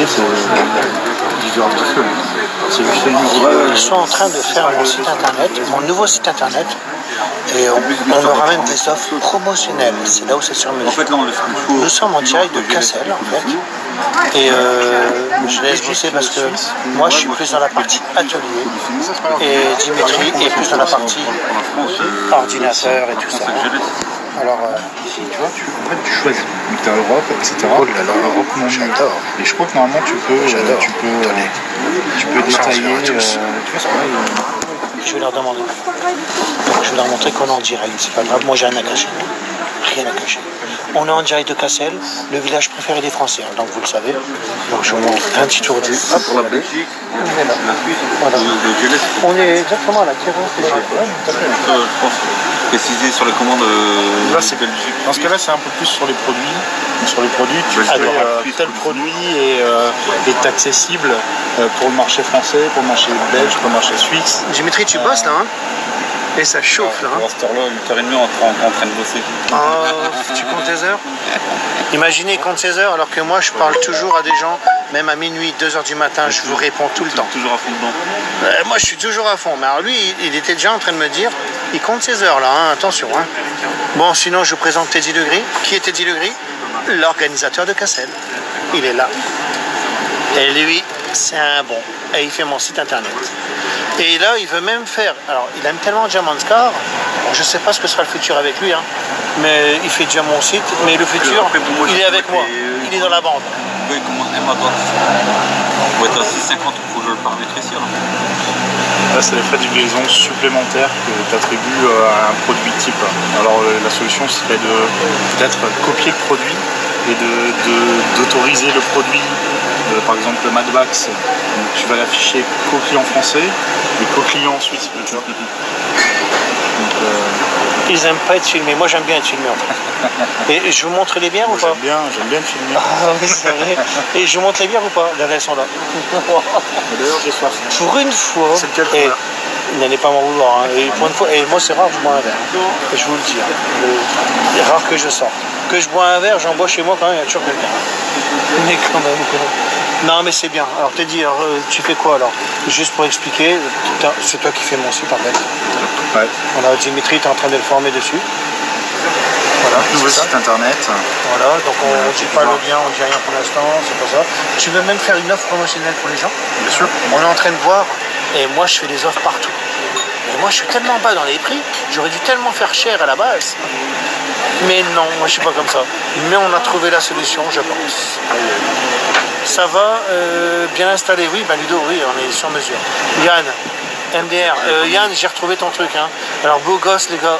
l'idée, c'est vivre tout seul. C'est juste le numéro. Ils sont en train de faire mon site internet, mon nouveau site internet, et on aura même des offres promotionnelles. C'est là où c'est sur mesure. En fait, là, Nous sommes en direct de Cassel, en fait. Et je laisse bosser parce que moi, je suis plus dans la partie atelier. Et Dimitri est plus dans la partie ordinateur et tout ça. Alors, Ici, tu vois, en fait, tu choisis. Donc, tu as Europe, etc. Oh là là, Europe, non, j'adore. Et je crois que normalement, tu peux détailler. Tu vois, c'est pareil. Je vais leur demander. Donc, je vais leur montrer qu'on est en direct. C'est pas grave, moi, j'ai rien à cacher. Rien à cacher. On est en direct de Cassel, le village préféré des Français, hein, donc vous le savez. Donc je vous montre un petit tour du. Hop, pour la Belgique, on est là. Voilà. On est exactement à la terrasse de la. Je pense préciser sur les commandes là, c'est Belgique. Dans ce cas-là, c'est un peu plus sur les produits. Sur les produits, tu fais tel produit est accessible pour le marché français, pour le marché belge, pour le marché suisse. Dimitri, tu bosses là, hein? Et ça chauffe là. À cette heure-là, 8h30 en train de bosser. Oh, tu comptes tes heures? Imaginez, compte ses heures, alors que moi je parle toujours à des gens, même à minuit, 2h du matin, je vous réponds tout le temps. Toujours à fond dedans. Moi je suis toujours à fond. Mais alors lui, il était déjà en train de me dire, il compte ses heures là, hein, attention. Hein. Bon, sinon je vous présente Teddy Legris. Qui est Teddy Legris? L'organisateur de Cassel. Il est là. Et lui, c'est un bon. Et il fait mon site internet. Et là, il veut même faire... Alors, il aime tellement Diamond Scar. Bon, je ne sais pas ce que sera le futur avec lui. Hein, mais il fait déjà mon site. Mais le futur, il est avec moi. Il est dans la bande. Il commence même à droite. On va être à 6,50 pour que je le paramétre ici. Là, c'est les frais de livraison supplémentaires que tu attribues à un produit type. Alors, la solution serait de peut-être copier le produit et d'autoriser le produit. Par exemple, le Mad Max, tu vas l'afficher co-client français et co-client suisse. Tu vois. Donc, ils n'aiment pas être filmés. Moi, j'aime bien être filmé en fait. Et je vous montre les bières ou pas? J'aime bien le filmer. Ah oui, c'est vrai. Et je vous montre les bières ou pas? Elles sont là. D'ailleurs, j'ai soif. Pour une fois. C'est lequel frère? N'allez pas m'en vouloir. Hein. Et pour une fois, et moi, c'est rare que je bois un verre. Et je vous le dis. Hein. C'est rare que je sors. Que je bois un verre, j'en bois chez moi quand même, il y a toujours quelqu'un. Mais quand même. Non, mais c'est bien. Alors, Teddy, tu fais quoi alors? Juste pour expliquer, c'est toi qui fais mon site en fait. Ouais. Voilà, Dimitri, tu es en train de le former dessus. Voilà, nouveau site internet. Voilà, donc on ne dit pas le lien, on ne dit rien pour l'instant, c'est pas ça. Tu veux même faire une offre promotionnelle pour les gens? Bien sûr. On est en train de voir, et moi je fais des offres partout. Et moi je suis tellement bas dans les prix, j'aurais dû tellement faire cher à la base. Mais non, moi je suis pas comme ça. Mais on a trouvé la solution, je pense. Ça va, bien installé, oui, bah Ludo, oui, on est sur mesure. Yann, MDR, Yann, j'ai retrouvé ton truc, hein. Alors beau gosse les gars,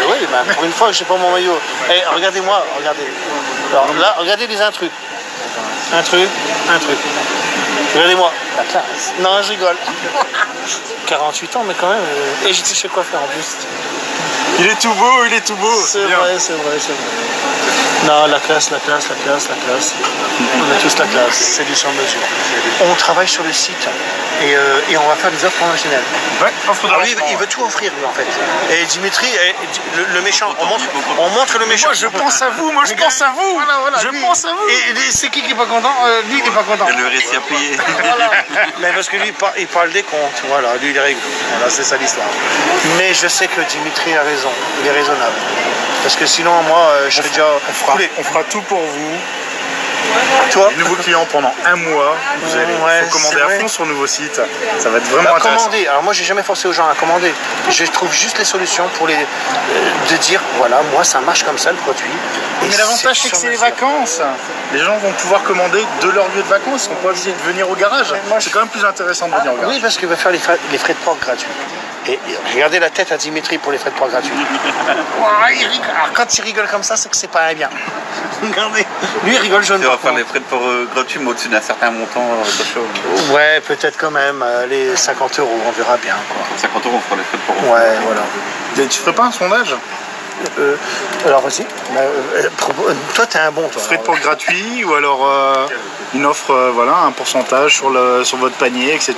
oui, bah, pour une fois que j'ai pas mon maillot. Hey, regardez-moi, regardez. Alors là, regardez les un truc. Un truc. Regardez-moi, la classe. Non, je rigole. 48 ans, mais quand même. Et j'étais chez coiffeur en plus. Il est tout beau. C'est vrai. Non, la classe. On a tous la classe, c'est du sur mesure. On travaille sur le site et on va faire des offres promotionnelles. Ouais, offre de lui, il veut tout offrir lui en fait. Et Dimitri, le méchant, on montre le méchant. Moi je pense à vous, je pense à vous. Voilà, je pense à vous. Et c'est qui est pas content? Lui il est pas content. Il a le récit à payer. Voilà. Mais parce que lui il parle des comptes, voilà, lui il est réglo. Voilà, c'est ça l'histoire. Mais je sais que Dimitri a raison, il est raisonnable. Parce que sinon moi je serais déjà coulé. On fera tout pour vous. Toi, les nouveaux clients pendant un mois, vous allez commander à fond sur le nouveau site. Ça va être vraiment intéressant. Commander. Alors moi j'ai jamais forcé aux gens à commander. Je trouve juste les solutions pour de dire voilà, moi ça marche comme ça le produit. Mais l'avantage c'est que c'est les vacances. Les gens vont pouvoir commander de leur lieu de vacances, ils ne sont pas obligés de venir au garage. C'est quand même plus intéressant de venir au garage. Oui, parce qu'il va faire les frais de port gratuits. Et regardez la tête à Dimitri pour les frais de port gratuits. Alors quand il rigole comme ça, c'est que c'est pas bien. Regardez, lui il rigole jaune. Tu vas faire les frais de port gratuits, mais au-dessus d'un certain montant de chose. Ouais, peut-être quand même, les 50 €, on verra bien. Quoi. 50 €, on fera les frais de port. Ouais, voilà. Tu ferais pas un sondage? Alors vas-y. Toi, t'es un bon, toi. Frais de port gratuit ou alors une offre, voilà, un pourcentage sur votre panier, etc.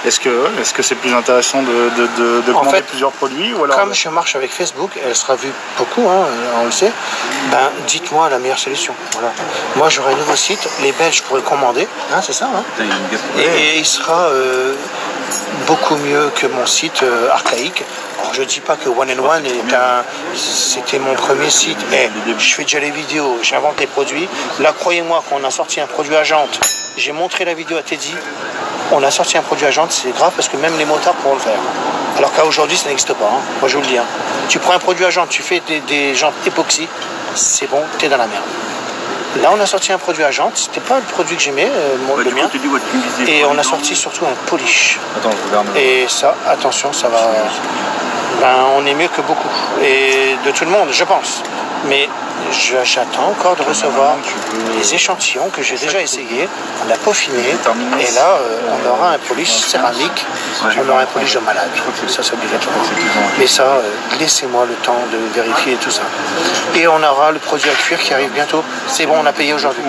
Est-ce que c'est plus intéressant de commander fait, plusieurs produits ou alors... Comme je marche avec Facebook, elle sera vue beaucoup, hein, on le sait, ben dites-moi la meilleure solution. Voilà. Moi j'aurai un nouveau site, les Belges pourraient commander, hein, c'est ça, hein, et il sera beaucoup mieux que mon site archaïque. Alors, je ne dis pas que One and One c'était mon premier site, mais je fais déjà les vidéos, j'invente les produits. Là, croyez-moi, qu'on a sorti un produit à jante, j'ai montré la vidéo à Teddy, on a sorti un produit à jante, c'est grave parce que même les motards pourront le faire. Alors qu'à aujourd'hui, ça n'existe pas, hein. Moi je vous le dis. Hein. Tu prends un produit à jante, tu fais des jantes époxy, c'est bon, t'es dans la merde. Là, on a sorti un produit à jante, c'était pas le produit que j'aimais, le mien. Et on a sorti surtout un polish. Attends, je regarde. Et ça, attention, ça va... Ben, on est mieux que beaucoup. Et de tout le monde, je pense. Mais j'attends encore de recevoir les échantillons que j'ai déjà essayés. On a peaufiné. Et là, on aura un polish céramique. On aura un polish de malade. Ça, c'est obligatoire. Mais ça, laissez-moi le temps de vérifier tout ça. Et on aura le produit à cuire qui arrive bientôt. C'est bon, on a payé aujourd'hui.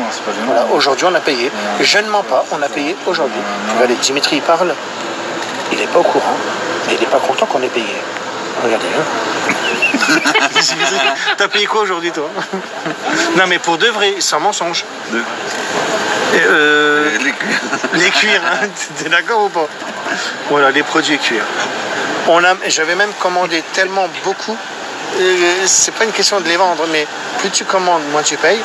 Voilà, aujourd'hui, on a payé. Je ne mens pas, on a payé aujourd'hui. Regardez, Dimitri, il parle. Il n'est pas au courant. Mais il n'est pas content qu'on ait payé. Regardez, hein. T'as payé quoi aujourd'hui, toi? Non, mais pour de vrai, sans mensonge. Les cuirs. Les cuirs, hein. T'es d'accord ou pas? Voilà, les produits cuirs. J'avais même commandé tellement beaucoup. C'est pas une question de les vendre, mais plus tu commandes, moins tu payes.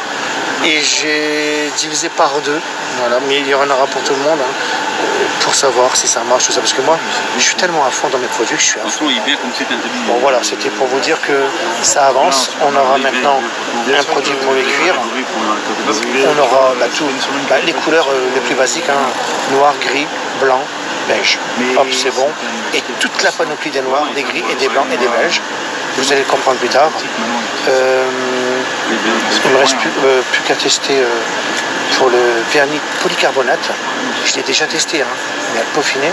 Et j'ai divisé par 2. Voilà, mais il y en aura pour tout le monde, hein, pour savoir si ça marche, tout ça. Parce que moi, je suis tellement à fond dans mes produits que je suis à fond. Franchement, il est bien comme c'est intelligent. Bon, voilà, c'était pour vous dire que ça avance. On aura maintenant un produit pour les cuirs. On aura les couleurs les plus basiques, hein, noir, gris, blanc, beige. Hop, c'est bon. Et toute la panoplie des noirs, des gris et des blancs et des beiges. Vous allez le comprendre plus tard. Il ne me reste plus qu'à tester pour le vernis polycarbonate. Je l'ai déjà testé, hein, mais à le peaufiner.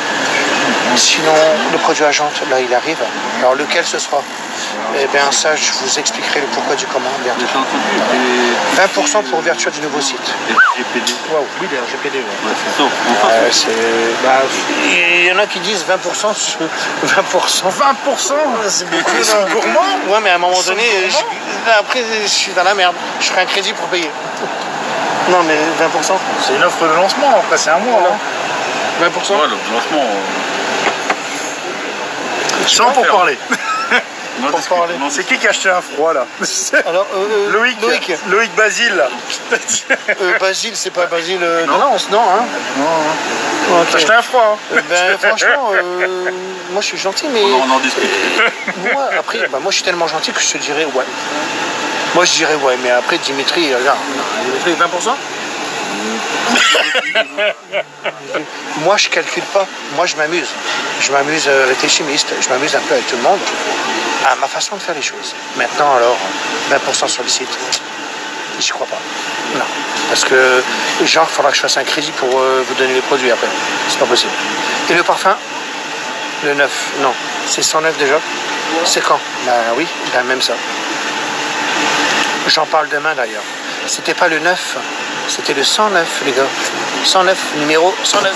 Sinon, le produit à jante, là, il arrive. Alors, lequel ce sera? Eh bien, ça, je vous expliquerai le pourquoi du comment bientôt. 20% pour ouverture du nouveau site. Wow, oui, les RGPD. Ouais. Ouais, c'est ça. Il y en a qui disent 20%. 20%, c'est beaucoup. Ils sont gourmands. Ouais, mais à un moment donné, après, je suis dans la merde. Je ferai un crédit pour payer. Non, mais 20%. C'est une offre de lancement, après, c'est un mois. Hein. 20%. Ouais, le lancement. Sans pour parler. C'est qui a acheté un froid là? Alors, Loïc Basile. Basile, c'est pas Basile de Lens, non, hein? Non. Okay. T'as acheté un froid, hein? Ben, franchement, moi je suis gentil, mais. On en discute. Moi, après, moi je suis tellement gentil que je te dirais ouais. Moi je dirais ouais, mais après Dimitri, regarde, Dimitri, 20%? Moi je calcule pas, moi je m'amuse. Je m'amuse avec les chimistes, je m'amuse un peu avec tout le monde, à ma façon de faire les choses. Maintenant alors, 20% sur le site, j'y crois pas. Non, parce que genre il faudra que je fasse un crédit pour vous donner les produits après. C'est pas possible. Et le parfum? Le 9, non, c'est 109 déjà. C'est quand? Ben oui, ben même ça. J'en parle demain d'ailleurs. C'était pas le 9, c'était le 109 les gars. 109, numéro 109.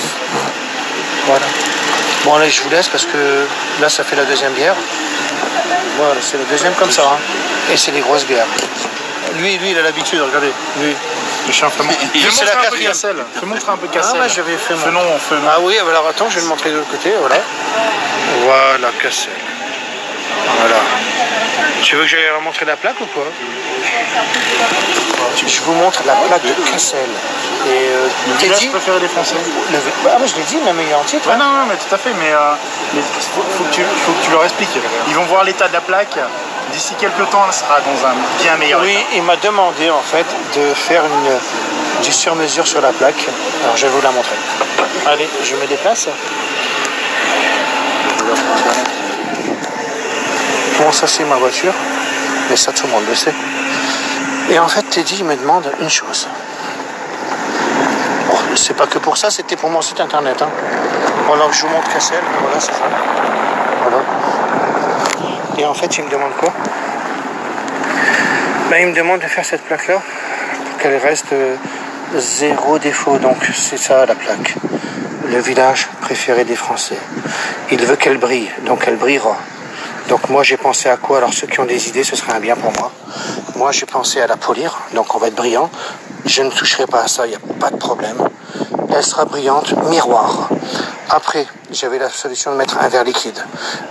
Voilà. Bon allez, je vous laisse parce que là ça fait la deuxième bière. Voilà, c'est la deuxième comme ça. Hein. Et c'est des grosses bières. Lui il a l'habitude, regardez. Lui. Je suis un peu c'est la quatrième. Fais montrer un peu Cassel. Ah ouais, j'avais fait mon... Fais non. Ah oui, alors attends, je vais le montrer de l'autre côté, voilà. Voilà, Cassel. Voilà. Tu veux que j'aille montrer la plaque ou quoi? Je vous montre la plaque de Cassel. Et Teddy... Je préfère les Français. Ah mais je l'ai dit, même il y a un titre. Ouais, non, mais tout à fait, mais faut que tu leur expliques. Ils vont voir l'état de la plaque. D'ici quelques temps, elle sera dans un bien meilleur état. Oui, il m'a demandé en fait de faire du sur-mesure sur la plaque. Alors je vais vous la montrer. Allez, je me déplace. Bon, ça c'est ma voiture, mais ça tout le monde le sait. Et en fait, Teddy il me demande une chose. Bon, c'est pas que pour ça, c'était pour mon site internet. Hein. Voilà, je vous montre Cassel, voilà, c'est ça. Voilà. Et en fait, il me demande quoi? Ben, il me demande de faire cette plaque-là pour qu'elle reste zéro défaut. Donc c'est ça la plaque. Le village préféré des Français. Il veut qu'elle brille, donc elle brillera. Donc moi j'ai pensé à quoi? Alors ceux qui ont des idées, ce serait un bien pour moi. Moi j'ai pensé à la polir, donc on va être brillant. Je ne toucherai pas à ça, il n'y a pas de problème. Elle sera brillante, miroir. Après, j'avais la solution de mettre un verre liquide.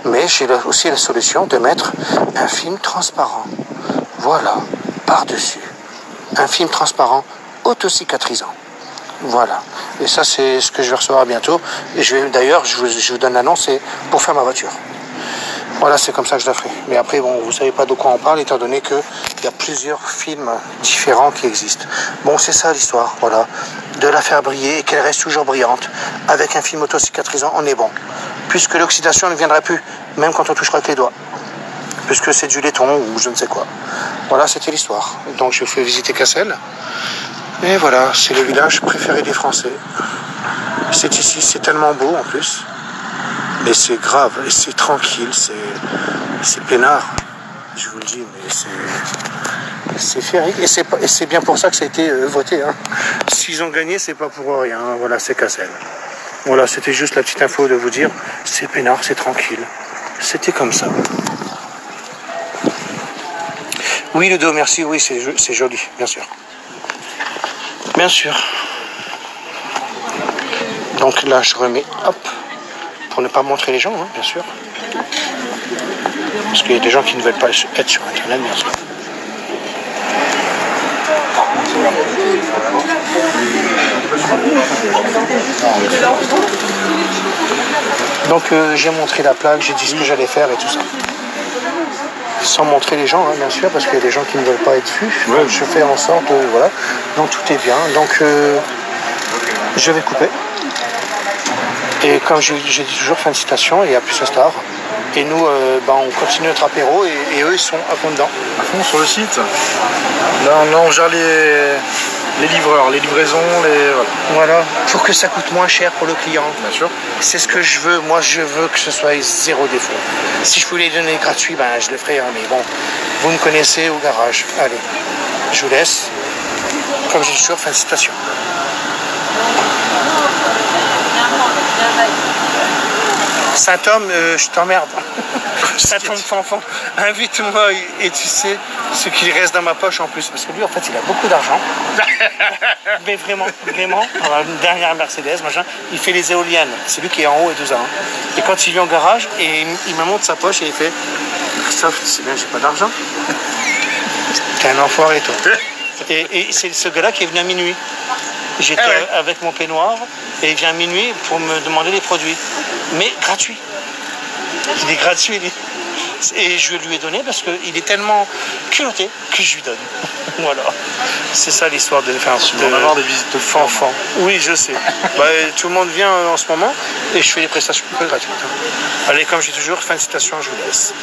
Mais j'ai aussi la solution de mettre un film transparent. Voilà, par-dessus. Un film transparent, auto-cicatrisant. Voilà. Et ça, c'est ce que je vais recevoir bientôt. Et d'ailleurs, je vous donne l'annonce, c'est pour faire ma voiture. Voilà, c'est comme ça que je la ferai. Mais après, bon, vous savez pas de quoi on parle, étant donné qu'il y a plusieurs films différents qui existent. Bon, c'est ça l'histoire, voilà. De la faire briller et qu'elle reste toujours brillante. Avec un film auto-cicatrisant, on est bon. Puisque l'oxydation ne viendra plus, même quand on touchera avec les doigts. Puisque c'est du laiton ou je ne sais quoi. Voilà, c'était l'histoire. Donc, je vous fais visiter Cassel. Et voilà, c'est le village préféré des Français. C'est ici, c'est tellement beau en plus. Mais c'est grave, et c'est tranquille, c'est peinard. Je vous le dis, mais c'est féerique. Et c'est bien pour ça que ça a été voté. Hein. S'ils ont gagné, c'est pas pour rien. Voilà, c'est Cassel. Voilà, c'était juste la petite info de vous dire, c'est peinard, c'est tranquille. C'était comme ça. Oui, Ludo, merci. Oui, c'est joli, bien sûr. Bien sûr. Donc là, je remets, hop, pour ne pas montrer les gens, hein, bien sûr. Parce qu'il y a des gens qui ne veulent pas être sur Internet, bien sûr. Donc j'ai montré la plaque, j'ai dit ce que j'allais faire et tout ça. Sans montrer les gens, hein, bien sûr, parce qu'il y a des gens qui ne veulent pas être vus. Ouais. Donc je fais en sorte, voilà. Donc tout est bien. Donc je vais couper. Et comme je dis toujours, fin de citation, il y a plus à Star. Et nous, on continue notre apéro et eux, ils sont à fond dedans. À fond sur le site. Là, on gère les livreurs, les livraisons, Voilà, pour que ça coûte moins cher pour le client. Bien sûr. C'est ce que je veux. Moi, je veux que ce soit zéro défaut. Si je pouvais les donner gratuit, je le ferais. Hein, mais bon, vous me connaissez au garage. Allez, je vous laisse. Comme je dis toujours, fin de citation. Saint-Homme, je t'emmerde. Saint-Homme Fanfan, invite-moi et tu sais ce qu'il reste dans ma poche en plus. Parce que lui, en fait, il a beaucoup d'argent. Mais vraiment. Alors, une dernière Mercedes, machin, il fait les éoliennes. C'est lui qui est en haut et tout ça. Hein. Et quand il vient au garage, et il me montre sa poche et il fait Christophe, tu sais bien, j'ai pas d'argent. T'es un enfoiré, toi. Et c'est ce gars-là qui est venu à minuit. J'étais avec mon peignoir et il vient à minuit pour me demander les produits. Mais gratuit. Il est gratuit. Et je lui ai donné parce qu'il est tellement culotté que je lui donne. Voilà. C'est ça l'histoire de faire Tu vas avoir des visites de fanfan. Oui, je sais. Tout le monde vient en ce moment et je fais des prestations gratuites. Allez, comme je dis toujours, fin de citation, je vous laisse.